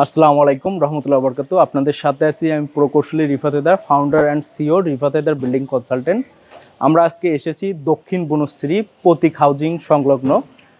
আসসালামু আলাইকুম রহমতুল্লাহ বরকাতু। আপনাদের সাথে আছি আমি প্রকৌশলী Rifat Haider, founder and CEO Rifat Haider building consultant. আমরা আজকে এসেছি দক্ষিণ বনশ্রী প্রতীক হাউজিং সংলগ্ন।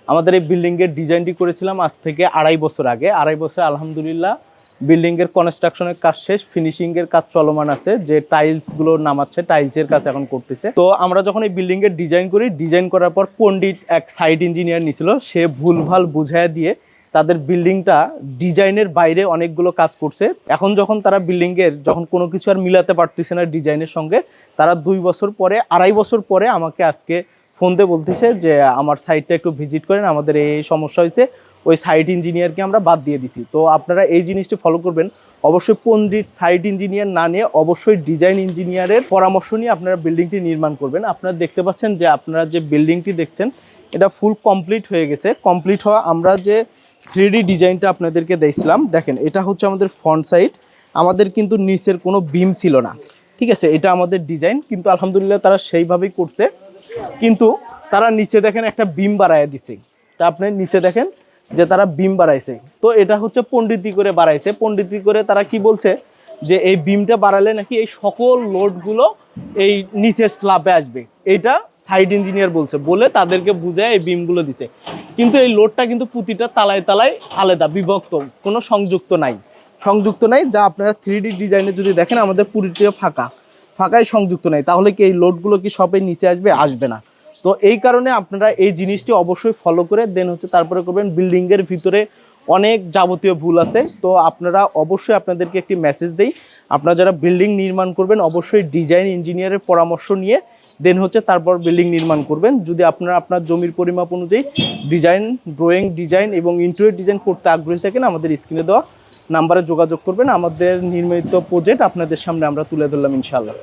আমাদের এই বিল্ডিংয়ের ডিজাইনটি করেছিলাম আজ থেকে আড়াই বছর আগে। আড়াই বছর আলহামদুলিল্লাহ বিল্ডিংয়ের কনস্ট্রাকশনের কাজ শেষ, ফিনিশিংয়ের কাজ চলমান আছে। যে টাইলসগুলো নামাচ্ছে, টাইলসের কাজ এখন করতেছে। তো আমরা যখন এই বিল্ডিংয়ের ডিজাইন করি, ডিজাইন করার পর পণ্ডিত এক সাইট ইঞ্জিনিয়ার নিছিল, সে ভুলভাল বুঝাইয়া দিয়ে তাদের বিল্ডিংটা ডিজাইনের বাইরে অনেকগুলো কাজ করছে। এখন যখন তারা বিল্ডিংয়ের যখন কোনো কিছু আর মিলাতে পারতেছে না ডিজাইনের সঙ্গে, তারা 2 বছর পরে, আড়াই বছর পরে আমাকে আজকে ফোন দিয়ে বলতেছে যে আমার সাইটটা একটু ভিজিট করেন, আমাদের এই সমস্যা হয়েছে। ওই সাইট ইঞ্জিনিয়ারকে আমরা বাদ দিয়ে দিছি। তো আপনারা এই জিনিসটি ফলো করবেন, অবশ্যই পণ্ডিত সাইট ইঞ্জিনিয়ার না নিয়ে অবশ্যই ডিজাইন ইঞ্জিনিয়ারের পরামর্শ নিয়ে আপনারা বিল্ডিংটি নির্মাণ করবেন। আপনারা দেখতে পাচ্ছেন যে আপনারা যে বিল্ডিংটি দেখছেন এটা ফুল কমপ্লিট হয়ে গেছে। কমপ্লিট হওয়া আমরা যে 3D ডিজাইনটা আপনাদেরকে দেখছিলাম, দেখেন এটা হচ্ছে আমাদের ফ্রন্ট সাইড। আমাদের কিন্তু নিচের কোনো বিম ছিল না, ঠিক আছে। এটা আমাদের ডিজাইন, কিন্তু আলহামদুলিল্লাহ তারা সেইভাবেই করছে। কিন্তু তারা নিচে দেখেন একটা বিম বাড়াইয়া দিছে। তা আপনি নিচে দেখেন যে তারা বিম বাড়াইছে। তো এটা হচ্ছে পণ্ডিতি করে বাড়াইছে। পণ্ডিতি করে তারা কি বলছে যে এই বিমটা বাড়ালে নাকি এই সকল লোডগুলো এই নিচের স্ল্যাবে আসবে। এইটা সাইড ইঞ্জিনিয়ার বলছে, বলে তাদেরকে বুঝায় এই বিমগুলো দিছে। কিন্তু এই লোডটা কিন্তু প্রতিটা তালায় তালায় আলাদা, বিভক্ত, কোনো সংযুক্ত নাই। যা আপনারা 3D ডিজাইনে যদি দেখেন আমাদের পুরোটা ফাঁকায় সংযুক্ত নাই। তাহলে কি এই লোডগুলো কি সবাই নিচে আসবে না। তো এই কারণে আপনারা এই জিনিসটি অবশ্যই ফলো করে দেন হচ্ছে তারপরে করবেন। বিল্ডিংয়ের ভিতরে অনেক যাবতীয় ভুল আছে। তো আপনারা অবশ্যই আপনাদেরকে একটি মেসেজ দেই, আপনারা যারা বিল্ডিং নির্মাণ করবেন অবশ্যই ডিজাইন ইঞ্জিনিয়ারের পরামর্শ নিয়ে দেন হচ্ছে তারপর বিল্ডিং নির্মাণ করবেন। যদি আপনারা আপনার জমির পরিমাপ অনুযায়ী ড্রয়িং ডিজাইন এবং ইন্টেরিয়র ডিজাইন করতে আগ্রহী থাকেন, আমাদের স্ক্রিনে দেওয়া নাম্বারে যোগাযোগ করবেন। আমাদের নির্মিত প্রজেক্ট আপনাদের সামনে আমরা তুলে ধরলাম ইনশাআল্লাহ।